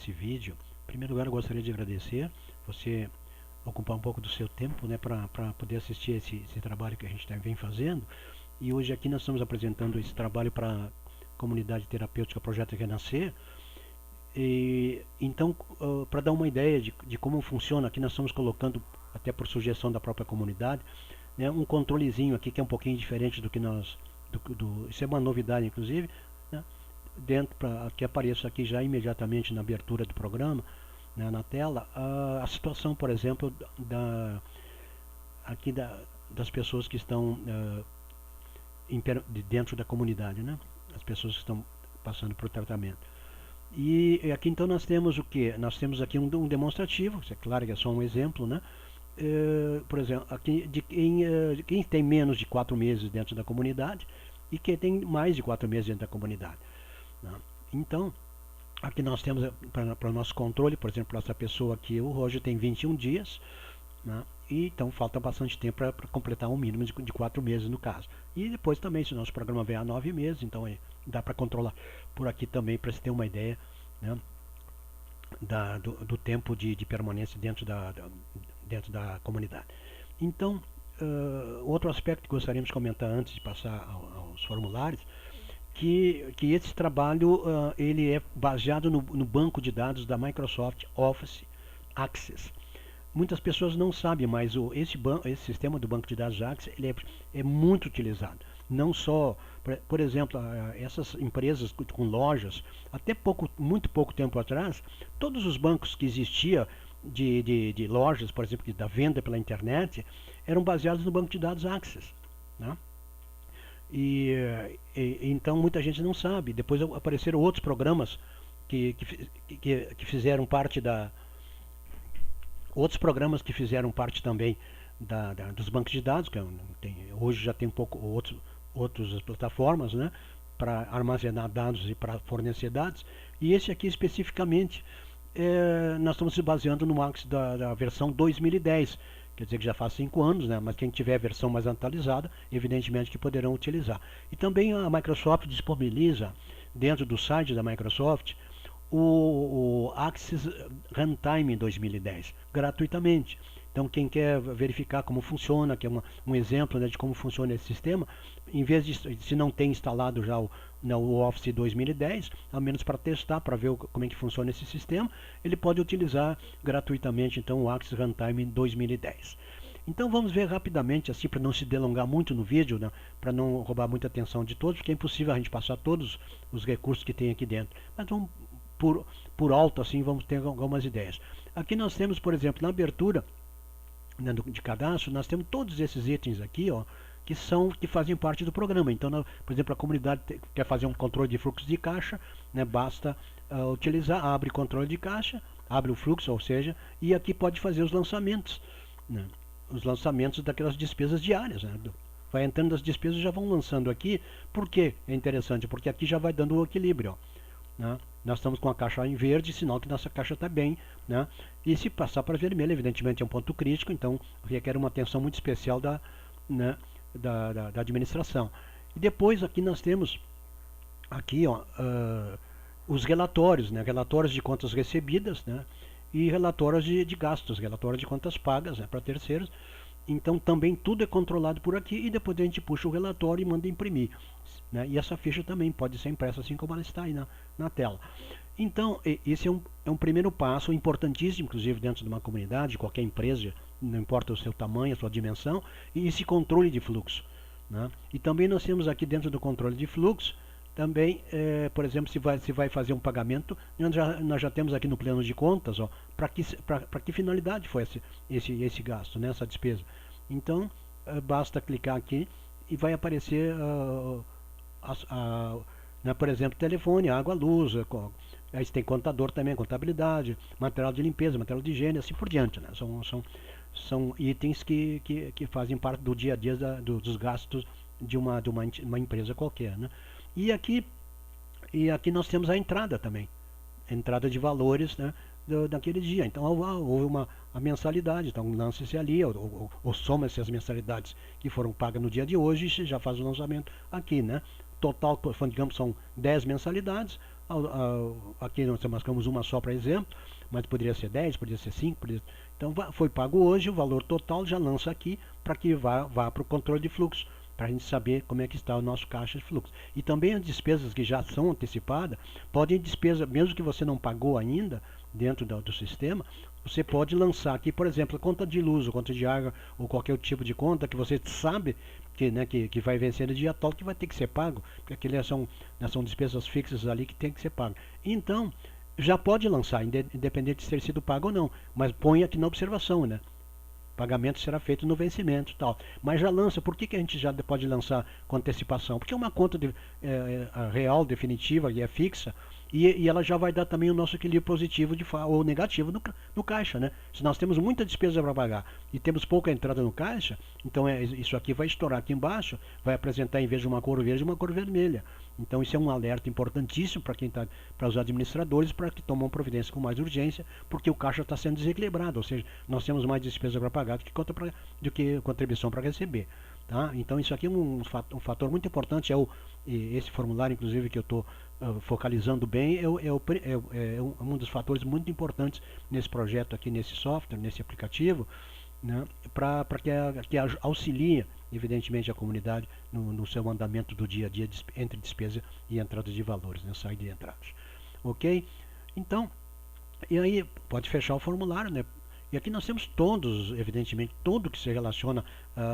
esse vídeo. Em primeiro lugar, eu gostaria de agradecer você ocupar um pouco do seu tempo, né, para poder assistir esse trabalho que a gente vem fazendo. E hoje aqui nós estamos apresentando esse trabalho para a comunidade terapêutica Projeto Renascer. Então, para dar uma ideia de como funciona, aqui nós estamos colocando, até por sugestão da própria comunidade, né, um controlezinho aqui que é um pouquinho diferente do que nós... isso é uma novidade, inclusive, né, dentro para que apareça aqui já imediatamente na abertura do programa, né, na tela, a situação, por exemplo, das pessoas que estão dentro da comunidade, né, as pessoas que estão passando por tratamento. E aqui então nós temos o que? Nós temos aqui um demonstrativo, é claro que é só um exemplo, né? Por exemplo, aqui de quem tem menos de 4 meses dentro da comunidade e quem tem mais de 4 meses dentro da comunidade, né? Então, aqui nós temos para o nosso controle, por exemplo, para essa pessoa aqui, o Roger tem 21 dias, né? E então falta bastante tempo para completar um mínimo de 4 meses no caso. E depois também, se o nosso programa vier a 9 meses, então dá para controlar por aqui também, para se ter uma ideia, né, do tempo de permanência dentro da comunidade. Então, outro aspecto que gostaríamos de comentar antes de passar aos formulários, que esse trabalho ele é baseado no banco de dados da Microsoft Office Access. Muitas pessoas não sabem, mas esse sistema do banco de dados Access ele é muito utilizado. Não só, por exemplo, essas empresas com lojas, até muito pouco tempo atrás, todos os bancos que existiam de lojas, por exemplo, da venda pela internet, eram baseados no banco de dados Access, né? Então muita gente não sabe. Depois apareceram outros programas que fizeram parte outros programas que fizeram parte também dos bancos de dados, que hoje já tem um pouco outras plataformas, né, para armazenar dados e para fornecer dados. E esse aqui especificamente, nós estamos se baseando no Access da versão 2010, quer dizer que já faz 5 anos, né, mas quem tiver a versão mais atualizada, evidentemente que poderão utilizar. E também a Microsoft disponibiliza, dentro do site da Microsoft, o Access Runtime 2010, gratuitamente. Então quem quer verificar como funciona, que é um exemplo, né, de como funciona esse sistema, em vez de, se não tem instalado já o Office 2010, ao menos para testar, para ver como é que funciona esse sistema, ele pode utilizar gratuitamente então o Access Runtime 2010. Então vamos ver rapidamente, assim, para não se delongar muito no vídeo, né, para não roubar muita atenção de todos, porque é impossível a gente passar todos os recursos que tem aqui dentro. Mas vamos por alto, assim, vamos ter algumas ideias. Aqui nós temos, por exemplo, na abertura, né, de cadastro, nós temos todos esses itens aqui, ó, que fazem parte do programa. Então, por exemplo, a comunidade quer fazer um controle de fluxo de caixa, né, basta utilizar, abre controle de caixa, abre o fluxo, ou seja, e aqui pode fazer os lançamentos, né, os lançamentos daquelas despesas diárias, né, vai entrando as despesas e já vão lançando aqui. Por que é interessante? Porque aqui já vai dando o equilíbrio, ó, né? Nós estamos com a caixa em verde, sinal que nossa caixa está bem, né? E se passar para vermelho, evidentemente é um ponto crítico, então requer uma atenção muito especial né, da administração. E depois aqui nós temos aqui, ó, os relatórios, né? Relatórios de contas recebidas, né? E relatórios de gastos, relatórios de contas pagas, né, para terceiros. Então também tudo é controlado por aqui e depois a gente puxa o relatório e manda imprimir, né? E essa ficha também pode ser impressa assim como ela está aí na tela. Então esse é um primeiro passo importantíssimo, inclusive dentro de uma comunidade, qualquer empresa, não importa o seu tamanho, a sua dimensão, e esse controle de fluxo, né? E também nós temos aqui dentro do controle de fluxo, também, por exemplo, se vai fazer um pagamento, nós já temos aqui no plano de contas, para que finalidade foi esse gasto, né, essa despesa. Então, basta clicar aqui e vai aparecer, né, por exemplo, telefone, água, luz, aí tem contador também, contabilidade, material de limpeza, material de higiene, assim por diante, né? São itens que fazem parte do dia a dia dos gastos de uma empresa qualquer, né? E aqui nós temos a entrada também, a entrada de valores, né, daquele dia. Então houve a mensalidade, então lança-se ali, ou soma-se as mensalidades que foram pagas no dia de hoje e já faz o lançamento aqui, né? Total, digamos, são 10 mensalidades, Aqui nós marcamos uma só para exemplo, mas poderia ser 10, poderia ser 5, então foi pago hoje, o valor total já lança aqui para que vá para o controle de fluxo, para a gente saber como é que está o nosso caixa de fluxo. E também as despesas que já são antecipadas, podem despesa, mesmo que você não pagou ainda dentro do sistema, você pode lançar aqui, por exemplo, a conta de luz, ou conta de água, ou qualquer tipo de conta que você sabe que vai vencer no dia tal, que vai ter que ser pago, porque aqueles são despesas fixas ali que tem que ser pago. Então, já pode lançar, independente de ter sido pago ou não, mas põe aqui na observação, né? Pagamento será feito no vencimento e tal. Mas já lança, por que a gente já pode lançar com antecipação? Porque é uma conta real, definitiva e é fixa, e ela já vai dar também o nosso equilíbrio positivo ou negativo no caixa, né? Se nós temos muita despesa para pagar e temos pouca entrada no caixa, então isso aqui vai estourar aqui embaixo, vai apresentar em vez de uma cor verde, uma cor vermelha. Então isso é um alerta importantíssimo para os administradores, para que tomem providência com mais urgência, porque o caixa está sendo desequilibrado, ou seja, nós temos mais despesa para pagar do que contribuição para receber. Tá? Então isso aqui é um fator muito importante, esse formulário inclusive que eu estou focalizando bem, é um dos fatores muito importantes nesse projeto aqui, nesse software, nesse aplicativo, né, para que auxilie, evidentemente, a comunidade no seu andamento do dia a dia entre despesa e entrada de valores, né, saída e entradas. Ok? Então, e aí pode fechar o formulário, né? E aqui nós temos todos, evidentemente, tudo que se relaciona.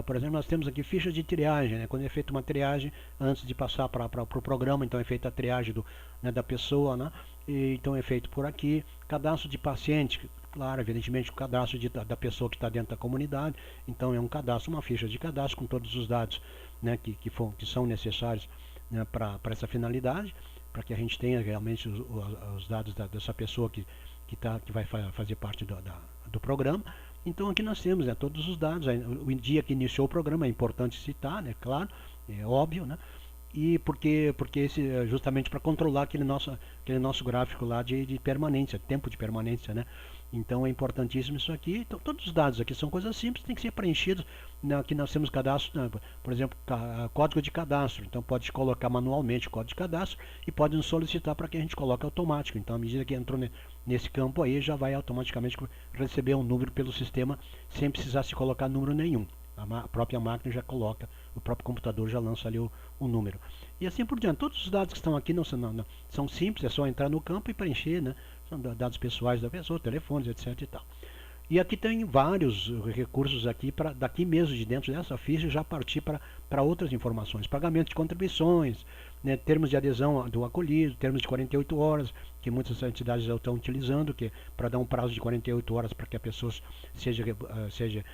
Por exemplo, nós temos aqui fichas de triagem, né? Quando é feita uma triagem antes de passar para o programa, então é feita a triagem da pessoa, né? E, então é feito por aqui. Cadastro de paciente, claro, evidentemente, o cadastro da pessoa que está dentro da comunidade. Então é um cadastro, uma ficha de cadastro com todos os dados, né, que são necessários, né, para essa finalidade, para que a gente tenha realmente os dados dessa pessoa que vai fazer parte do programa. Então aqui nós temos, né, todos os dados, o dia que iniciou o programa, é importante citar, né, claro, é óbvio, né, e porque esse justamente para controlar aquele nosso gráfico lá de permanência, tempo de permanência, né? Então é importantíssimo isso aqui. Então, todos os dados aqui são coisas simples, tem que ser preenchidos. Aqui nós temos cadastro, né, por exemplo, código de cadastro. Então pode colocar manualmente o código de cadastro e pode nos solicitar para que a gente coloque automático. Então à medida que entrou nesse campo aí, já vai automaticamente receber um número pelo sistema sem precisar se colocar número nenhum. A própria máquina já coloca, o próprio computador já lança ali o número. E assim por diante. Todos os dados que estão aqui são simples, é só entrar no campo e preencher, né? São dados pessoais da pessoa, telefones, etc. e tal. E aqui tem vários recursos aqui para daqui mesmo de dentro dessa ficha já partir para outras informações. Pagamento de contribuições, né, termos de adesão do acolhido, termos de 48 horas, que muitas entidades já estão utilizando, que para dar um prazo de 48 horas para que a pessoa seja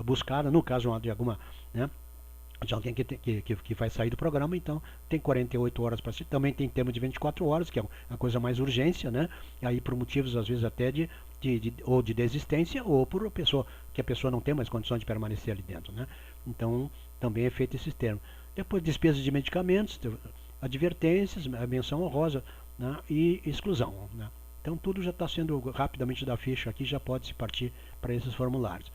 buscada, no caso de alguma, né, de alguém que vai sair do programa, então tem 48 horas para si. Também tem termo de 24 horas, que é a coisa mais urgência, né? E aí por motivos às vezes até ou de desistência, ou por que a pessoa não tem mais condições de permanecer ali dentro, né? Então também é feito esses termos. Depois despesas de medicamentos, advertências, a menção honrosa, né, e exclusão, né? Então tudo já está sendo rapidamente da ficha aqui, já pode se partir para esses formulários.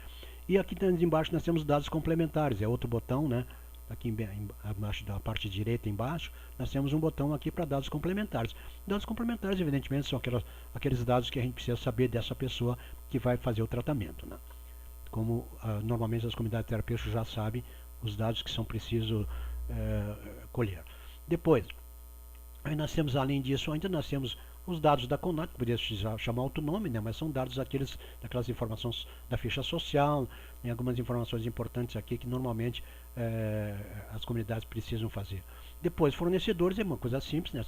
E aqui embaixo nós temos dados complementares, é outro botão, né? Aqui embaixo da parte direita embaixo, nós temos um botão aqui para dados complementares. Dados complementares, evidentemente, são aqueles dados que a gente precisa saber dessa pessoa que vai fazer o tratamento, né? Como normalmente as comunidades terapêuticas já sabem os dados que são precisos colher. Depois, aí nós temos, além disso, ainda nós temos os dados da CONAC, que poderia chamar outro nome, né, mas são dados daquelas informações da ficha social, tem algumas informações importantes aqui que normalmente as comunidades precisam fazer. Depois, fornecedores é uma coisa simples, né,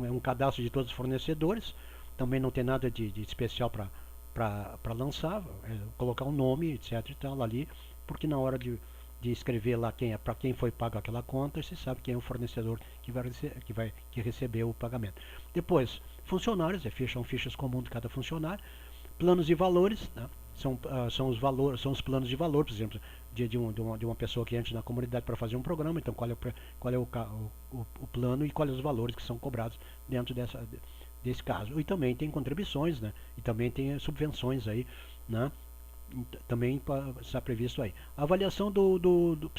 é um cadastro de todos os fornecedores, também não tem nada de especial para lançar, colocar um nome, etc. e tal ali, porque na hora de escrever lá para quem foi pago aquela conta, você sabe quem é o fornecedor que recebeu o pagamento. Depois, funcionários, são fichas comuns de cada funcionário. Planos e valores, né? São os planos de valor, por exemplo, de uma pessoa que entra na comunidade para fazer um programa, então qual é o plano e quais os valores que são cobrados dentro desse caso. E também tem contribuições, né? E também tem subvenções aí, né? também está previsto aí. A avaliação do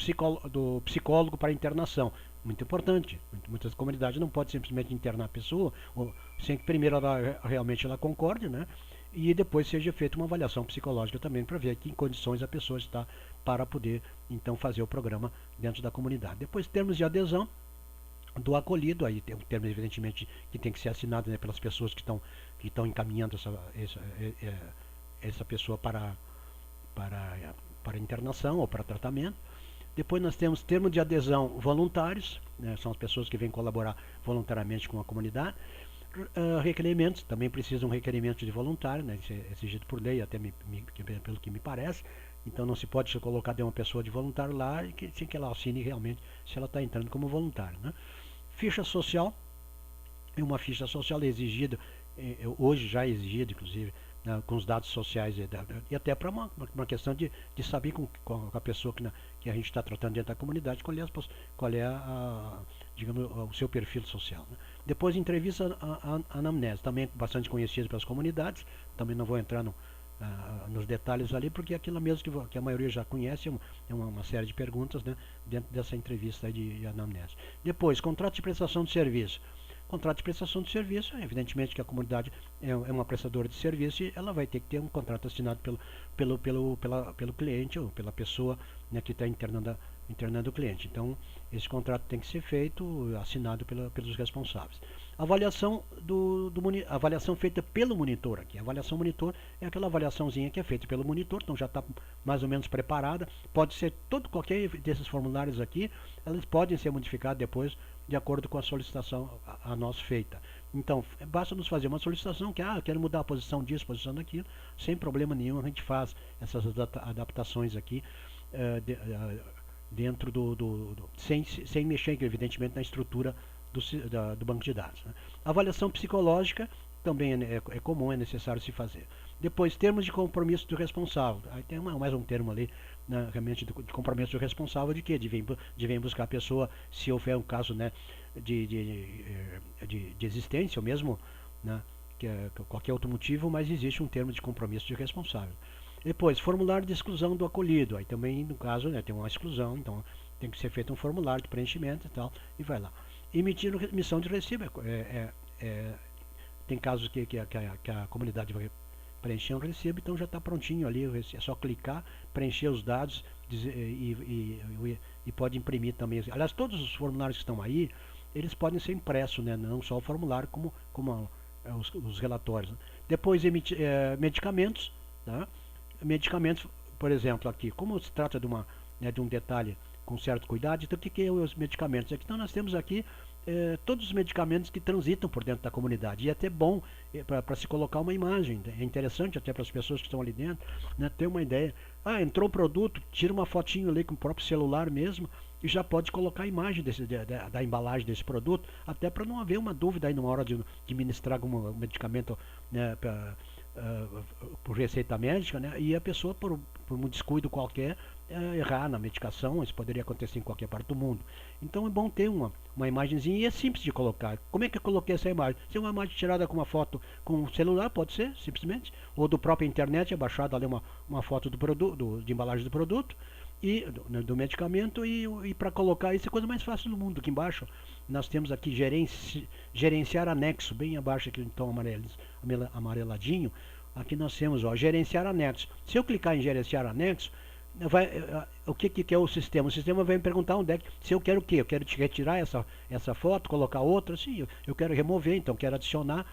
psicólogo para internação, muito importante. Muitas comunidades não podem simplesmente internar a pessoa, sem que primeiro realmente ela concorde, né? E depois seja feita uma avaliação psicológica também para ver que em condições a pessoa está para poder então fazer o programa dentro da comunidade. Depois, termos de adesão do acolhido, aí tem um termo evidentemente que tem que ser assinado, né, pelas pessoas que estão encaminhando essa pessoa para, para internação ou para tratamento. Depois nós temos termo de adesão voluntários, né, são as pessoas que vêm colaborar voluntariamente com a comunidade. Requerimentos, também precisa um requerimento de voluntário, né, isso é exigido por lei, até pelo que me parece. Então não se pode colocar de uma pessoa de voluntário lá sem que ela assine realmente se ela está entrando como voluntário. Né? Ficha social, uma ficha social é exigida, hoje já é exigida, inclusive, né, com os dados sociais e até para uma questão de saber com a pessoa que a gente está tratando dentro da comunidade qual é digamos, o seu perfil social. Né? Depois, entrevista anamnese, também bastante conhecida pelas comunidades, também não vou entrar nos detalhes ali, porque aquilo mesmo que a maioria já conhece, é uma série de perguntas, né, dentro dessa entrevista de anamnese. Depois, contrato de prestação de serviço. Contrato de prestação de serviço, evidentemente que a comunidade é uma prestadora de serviço e ela vai ter que ter um contrato assinado pelo cliente ou pela pessoa, né, que está internando o cliente. Então, esse contrato tem que ser feito, assinado pelos responsáveis. Avaliação avaliação feita pelo monitor aqui. A avaliação monitor é aquela avaliaçãozinha que é feita pelo monitor, então já está mais ou menos preparada. Pode ser qualquer desses formulários aqui, eles podem ser modificados depois de acordo com a solicitação a nós feita. Então, basta nos fazer uma solicitação que, eu quero mudar a posição disso, posição daquilo, sem problema nenhum, a gente faz essas adaptações aqui dentro sem mexer, evidentemente, na estrutura do banco de dados. Né? Avaliação psicológica também é comum, é necessário se fazer. Depois, termos de compromisso do responsável. Aí tem mais um termo ali, né, realmente de compromisso do responsável de quê? De vir buscar a pessoa se houver um caso, né, de existência ou mesmo, né, qualquer outro motivo, mas existe um termo de compromisso de responsável. Depois, formulário de exclusão do acolhido. Aí também, no caso, né, tem uma exclusão, então tem que ser feito um formulário de preenchimento e tal, e vai lá. Emitir emissão de recibo. Tem casos que a comunidade vai preencher um recibo, então já está prontinho ali, é só clicar, preencher os dados e pode imprimir também. Aliás, todos os formulários que estão aí, eles podem ser impressos, né? Não só o formulário, como os relatórios. Né? Depois, medicamentos. Tá? Medicamentos, por exemplo, aqui, como se trata de um detalhe com certo cuidado, então o que é os medicamentos? Então nós temos aqui todos os medicamentos que transitam por dentro da comunidade. E é até bom para se colocar uma imagem. É interessante até para as pessoas que estão ali dentro, né, ter uma ideia. Entrou o produto, tira uma fotinho ali com o próprio celular mesmo e já pode colocar a imagem da embalagem desse produto, até para não haver uma dúvida aí numa hora de ministrar algum medicamento, né, por receita médica, né, e a pessoa, por um descuido qualquer, errar na medicação. Isso poderia acontecer em qualquer parte do mundo. Então é bom ter uma imagenzinha, e é simples de colocar. Como é que eu coloquei essa imagem? Se é uma imagem tirada com uma foto com o celular, pode ser, simplesmente, ou do próprio internet, é baixada ali uma foto do produto, de embalagem do produto, e do medicamento, e para colocar isso é a coisa mais fácil do mundo. Aqui embaixo nós temos aqui gerenciar anexo, bem abaixo aqui, então amareladinho. Aqui nós temos, gerenciar anexo. Se eu clicar em gerenciar anexo, o que é o sistema? O sistema vai me perguntar onde é se eu quero o quê? Eu quero retirar essa foto, colocar outra? Sim, eu quero remover, então quero adicionar.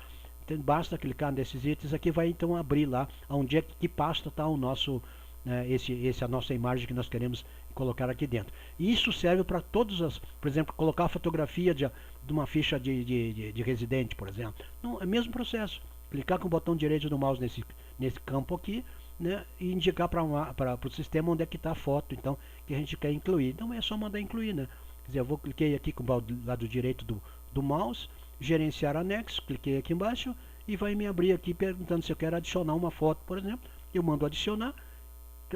Então, basta clicar nesses itens aqui, vai então abrir lá onde é que pasta está o nosso, a nossa imagem que nós queremos colocar aqui dentro. E isso serve para todas por exemplo, colocar a fotografia de uma ficha de residente, por exemplo. Não, é o mesmo processo. Clicar com o botão direito do mouse nesse campo aqui, né, e indicar para o sistema onde é que está a foto, então, que a gente quer incluir. Então é só mandar incluir, né? Quer dizer, eu cliquei aqui com o lado direito do mouse, gerenciar anexo, cliquei aqui embaixo e vai me abrir aqui perguntando se eu quero adicionar uma foto, por exemplo. Eu mando adicionar.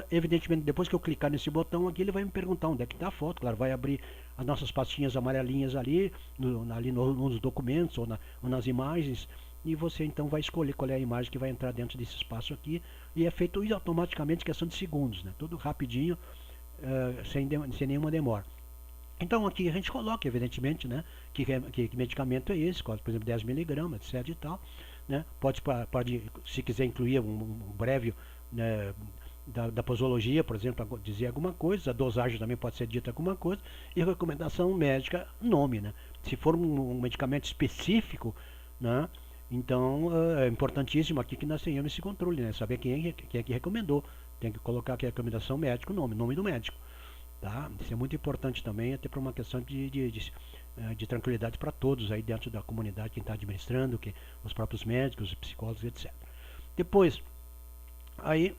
Evidentemente, depois que eu clicar nesse botão aqui, ele vai me perguntar onde é que está a foto. Claro, vai abrir as nossas pastinhas amarelinhas ali nos documentos ou nas imagens, e você então vai escolher qual é a imagem que vai entrar dentro desse espaço aqui, e é feito automaticamente, questão de segundos, né? Tudo rapidinho, sem nenhuma demora. Então aqui a gente coloca, evidentemente, né, que medicamento é esse, por exemplo, 10 miligramas, etc e tal, né? Pode, se quiser incluir um breve, né, da posologia, por exemplo, dizer alguma coisa, a dosagem também pode ser dita alguma coisa, e recomendação médica, nome, né? Se for um medicamento específico, né, então é importantíssimo aqui que nós tenhamos esse controle, né? Saber quem é que recomendou. Tem que colocar aqui a recomendação médica, nome do médico. Tá? Isso é muito importante também, até para uma questão de tranquilidade para todos aí dentro da comunidade, quem está administrando, os próprios médicos, os psicólogos, etc. Depois, aí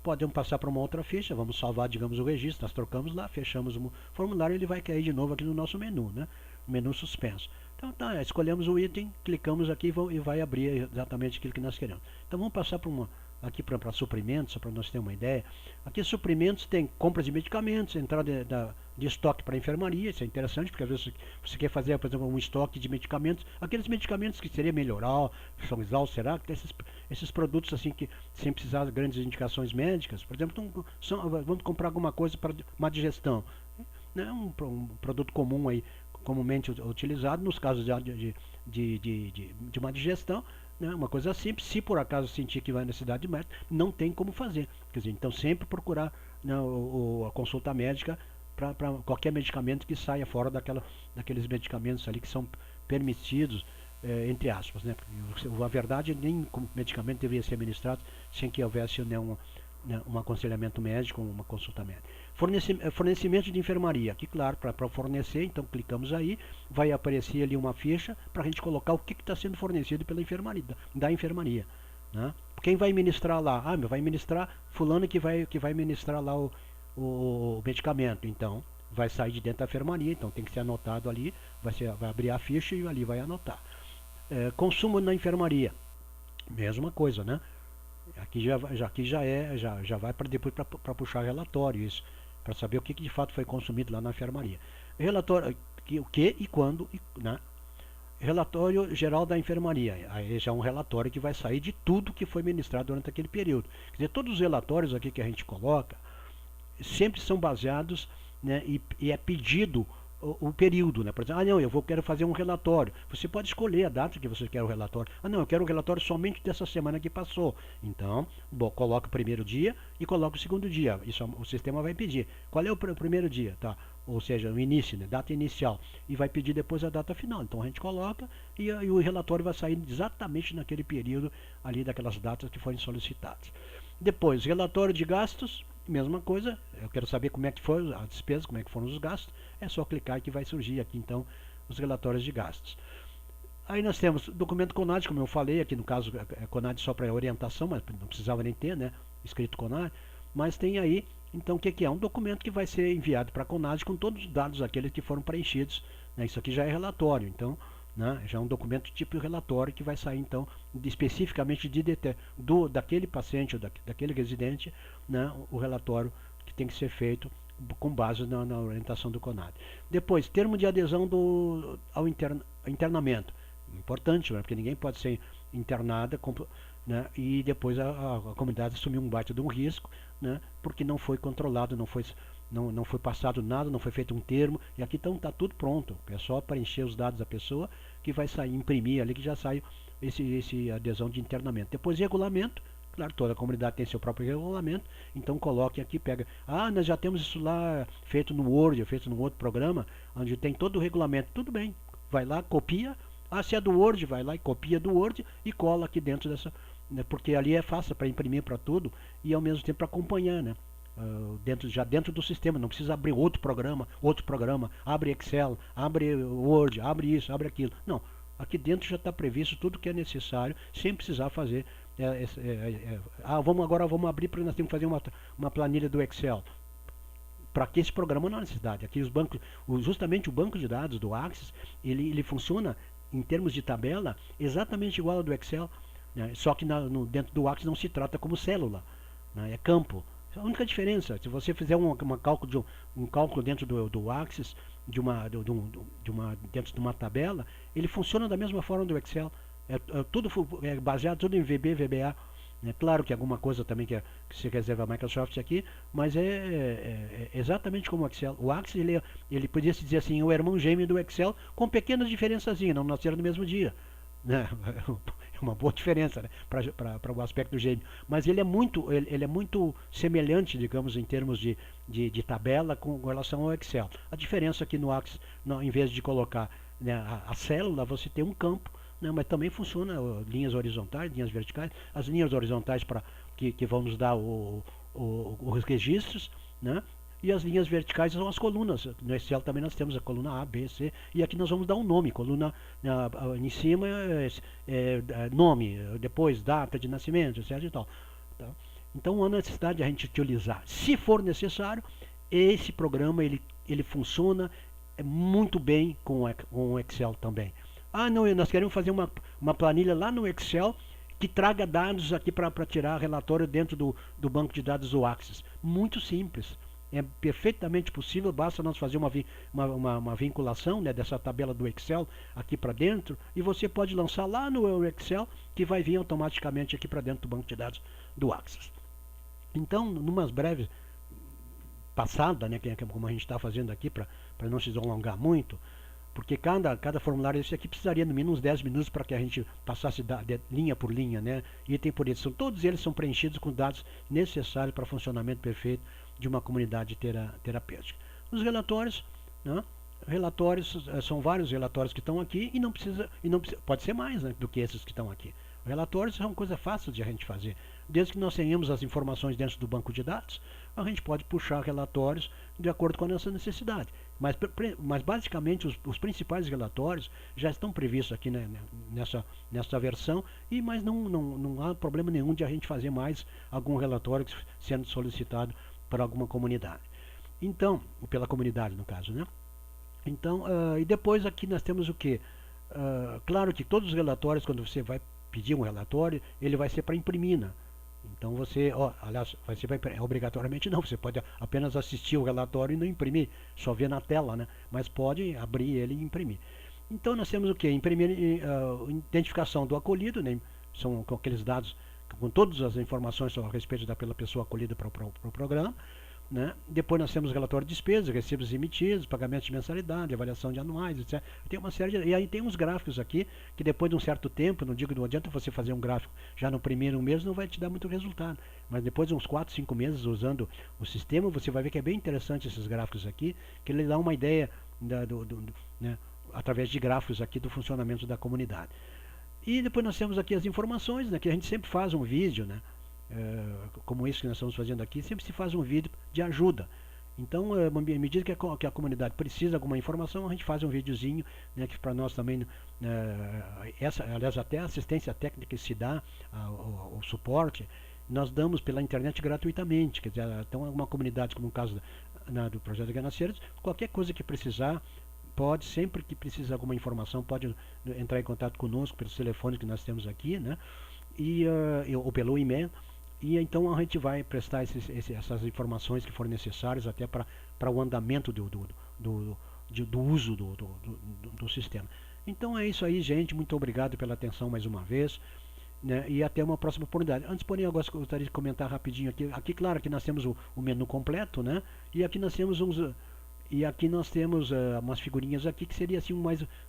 podemos passar para uma outra ficha, vamos salvar, digamos, o registro, nós trocamos lá, fechamos o formulário, ele vai cair de novo aqui no nosso menu, né? Menu suspenso. Então tá, escolhemos o item, clicamos aqui e vai abrir exatamente aquilo que nós queremos. Então vamos passar aqui para suprimentos, só para nós termos uma ideia. Aqui suprimentos tem compras de medicamentos, entrada de estoque para a enfermaria, isso é interessante, porque às vezes você quer fazer, por exemplo, um estoque de medicamentos, aqueles medicamentos que seria melhoral, será que tem esses produtos assim que sem precisar de grandes indicações médicas, por exemplo, vamos comprar alguma coisa para uma digestão, né? Um produto comum aí, comumente utilizado nos casos de uma digestão, né? Uma coisa simples, se por acaso sentir que vai na necessidade de médico, não tem como fazer. Quer dizer, então sempre procurar, né, a consulta médica para qualquer medicamento que saia fora daqueles medicamentos ali que são permitidos, entre aspas, né? A verdade, nem medicamento deveria ser administrado sem que houvesse, né, um aconselhamento médico, uma consulta médica. Fornecimento de enfermaria. Aqui, claro, para fornecer, então clicamos aí, vai aparecer ali uma ficha para a gente colocar o que está sendo fornecido pela enfermaria, da enfermaria. Né? Quem vai ministrar lá? Vai ministrar fulano que vai ministrar lá o medicamento. Então, vai sair de dentro da enfermaria, então tem que ser anotado ali, vai abrir a ficha e ali vai anotar. Consumo na enfermaria. Mesma coisa, né? Aqui já vai para depois para puxar relatório, isso, para saber o que de fato foi consumido lá na enfermaria. Relatório, o que e quando, né? Relatório geral da enfermaria. Aí já é um relatório que vai sair de tudo que foi ministrado durante aquele período. Quer dizer, todos os relatórios aqui que a gente coloca sempre são baseados, né, e é pedido o período, né? Por exemplo, não, quero fazer um relatório. Você pode escolher a data que você quer o relatório. Não, eu quero o relatório somente dessa semana que passou. Então, coloca o primeiro dia e coloca o segundo dia. Isso o sistema vai pedir. Qual é o primeiro dia, tá? Ou seja, o início, né? Data inicial. E vai pedir depois a data final. Então a gente coloca e o relatório vai sair exatamente naquele período ali daquelas datas que foram solicitadas. Depois, relatório de gastos. Mesma coisa, eu quero saber como é que foi a despesa, como é que foram os gastos, é só clicar que vai surgir aqui então os relatórios de gastos. Aí nós temos documento CONAD, como eu falei, aqui no caso é CONAD só para orientação, mas não precisava nem ter, né, escrito CONAD, mas tem aí, então o que é? Um documento que vai ser enviado para a CONAD com todos os dados aqueles que foram preenchidos, né, isso aqui já é relatório, então, né, já é um documento tipo relatório que vai sair então especificamente daquele paciente ou daquele residente, né, o relatório que tem que ser feito com base na orientação do CONAD. Depois, termo de adesão ao internamento. Importante, né, porque ninguém pode ser internada, né, e depois a comunidade assumir um baita de um risco, né, porque não foi controlado, não foi passado nada, não foi feito um termo, e aqui então está tudo pronto. É só preencher os dados da pessoa que vai sair, imprimir ali que já sai esse adesão de internamento. Depois regulamento, claro, toda a comunidade tem seu próprio regulamento, então coloque aqui, pega, nós já temos isso lá feito no Word, feito num outro programa, onde tem todo o regulamento, tudo bem, vai lá, copia, se é do Word, vai lá e copia do Word e cola aqui dentro dessa, né, porque ali é fácil para imprimir para tudo e ao mesmo tempo para acompanhar, né? Já dentro do sistema, não precisa abrir outro programa, abre Excel, abre Word, abre isso, abre aquilo. Não, aqui dentro já está previsto tudo que é necessário, sem precisar fazer. Vamos abrir porque nós temos que fazer uma planilha do Excel. Para que esse programa não há necessidade. Aqui os bancos, justamente o banco de dados do Axis, ele funciona em termos de tabela exatamente igual ao do Excel, né? Só que dentro do Axis não se trata como célula, né? É campo. A única diferença, se você fizer um cálculo dentro do Axis, dentro de uma tabela, ele funciona da mesma forma do Excel, Tudo é baseado tudo em VB, VBA. É claro que alguma coisa também que se reserva a Microsoft aqui, mas é exatamente como o Excel. O Access, ele podia se dizer assim, o irmão gêmeo do Excel, com pequenas diferençazinhas, não nasceram no mesmo dia. Né? É uma boa diferença, né? Para o aspecto gêmeo. Mas ele é muito semelhante, digamos, em termos de tabela com relação ao Excel. A diferença aqui no Access, em vez de colocar, né, a célula, você tem um campo, né, mas também funciona linhas horizontais, linhas verticais. As linhas horizontais que vão nos dar os registros, né? E as linhas verticais são as colunas. No Excel também nós temos a coluna A, B, C, e aqui nós vamos dar um nome. Coluna em cima nome, depois data de nascimento, etc. E tal. Tá? Então há necessidade de a gente utilizar, se for necessário, esse programa ele funciona muito bem com o Excel também. Ah, não, nós queremos fazer uma planilha lá no Excel que traga dados aqui para tirar relatório dentro do banco de dados do Access. Muito simples. É perfeitamente possível, basta nós fazer uma vinculação, né, dessa tabela do Excel aqui para dentro, e você pode lançar lá no Excel, que vai vir automaticamente aqui para dentro do banco de dados do Access. Então, numas breves passada, né, como a gente está fazendo aqui, para não se alongar muito, porque cada formulário esse aqui precisaria no mínimo uns 10 minutos para que a gente passasse linha por linha, né, item por item. Todos eles são preenchidos com dados necessários para o funcionamento perfeito de uma comunidade terapêutica. Os relatórios, né, são vários relatórios que estão aqui e não precisa, pode ser mais, né, do que esses que estão aqui. Relatórios são coisa fácil de a gente fazer. Desde que nós tenhamos as informações dentro do banco de dados, a gente pode puxar relatórios de acordo com a nossa necessidade. Mas basicamente os principais relatórios já estão previstos aqui, né, nessa versão, mas não há problema nenhum de a gente fazer mais algum relatório sendo solicitado por alguma comunidade. Então, ou pela comunidade no caso, né? Então, e depois aqui nós temos o que? Claro que todos os relatórios, quando você vai pedir um relatório, ele vai ser para imprimir, né? Então você, aliás, você vai obrigatoriamente não, você pode apenas assistir o relatório e não imprimir, só ver na tela, né? Mas pode abrir ele e imprimir. Então nós temos o que? Imprimir identificação do acolhido, né? São com aqueles dados com todas as informações a respeito pela pessoa acolhida para o programa. Né? Depois nós temos relatório de despesas, recibos emitidos, pagamentos de mensalidade, avaliação de anuais, etc. Tem uma série e aí tem uns gráficos aqui que depois de um certo tempo, não adianta você fazer um gráfico já no primeiro mês, não vai te dar muito resultado. Mas depois de uns 4, 5 meses usando o sistema, você vai ver que é bem interessante esses gráficos aqui, que ele dá uma ideia né, através de gráficos aqui do funcionamento da comunidade. E depois nós temos aqui as informações, né, que a gente sempre faz um vídeo, né? Como isso que nós estamos fazendo aqui, sempre se faz um vídeo de ajuda. Então, à medida que a comunidade precisa de alguma informação, a gente faz um videozinho, né, que para nós também, aliás, até a assistência técnica que se dá, o suporte, nós damos pela internet gratuitamente. Quer dizer, então, uma comunidade, como no caso do Projeto Ganaceiros, qualquer coisa que precisar, sempre que precisar de alguma informação, pode entrar em contato conosco pelos telefones que nós temos aqui, né, ou pelo e-mail. E então a gente vai prestar essas informações que forem necessárias até para o andamento do uso do sistema. Então é isso aí, gente. Muito obrigado pela atenção mais uma vez. Né, e até uma próxima oportunidade. Antes, porém, eu gostaria de comentar rapidinho aqui. Aqui, claro, que nós temos o menu completo, né? E aqui nós temos umas figurinhas aqui que seria assim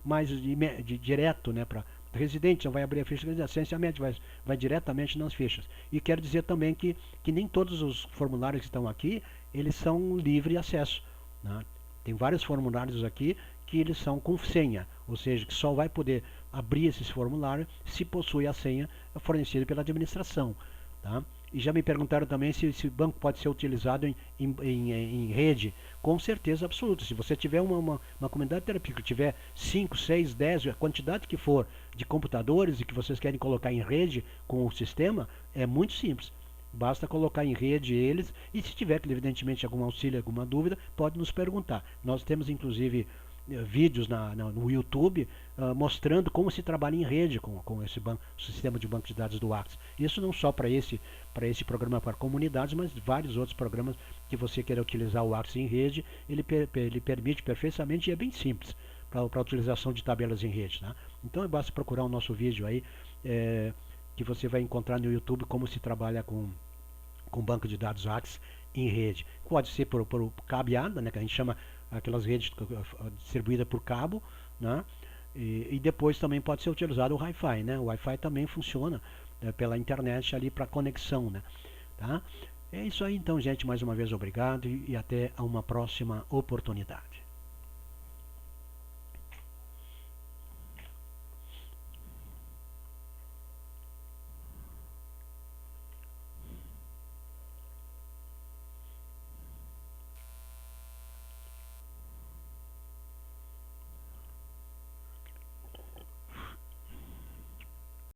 mais direto, né, para residente, não vai abrir a ficha de licenciamento, vai diretamente nas fichas. E quero dizer também que nem todos os formulários que estão aqui, eles são livre acesso. Né? Tem vários formulários aqui que eles são com senha, ou seja, que só vai poder abrir esses formulários se possui a senha fornecida pela administração. Tá? E já me perguntaram também se esse banco pode ser utilizado em rede. Com certeza absoluta. Se você tiver uma comunidade terapêutica, tiver 5, 6, 10, a quantidade que for de computadores e que vocês querem colocar em rede com o sistema, é muito simples. Basta colocar em rede eles e se tiver, evidentemente, algum auxílio, alguma dúvida, pode nos perguntar. Nós temos, inclusive, vídeos no YouTube mostrando como se trabalha em rede com esse sistema de banco de dados do Access. Isso não só para esse programa para comunidades, mas vários outros programas que você queira utilizar o Access em rede, ele permite perfeitamente e é bem simples para a utilização de tabelas em rede. Tá? Então basta procurar o nosso vídeo aí, que você vai encontrar no YouTube como se trabalha com banco de dados Axis em rede. Pode ser por cabeada, né, que a gente chama aquelas redes distribuídas por cabo, né, e depois também pode ser utilizado o Wi-Fi, né? O Wi-Fi também funciona pela internet ali para conexão, né? Tá? É isso aí então, gente. Mais uma vez, obrigado e até uma próxima oportunidade.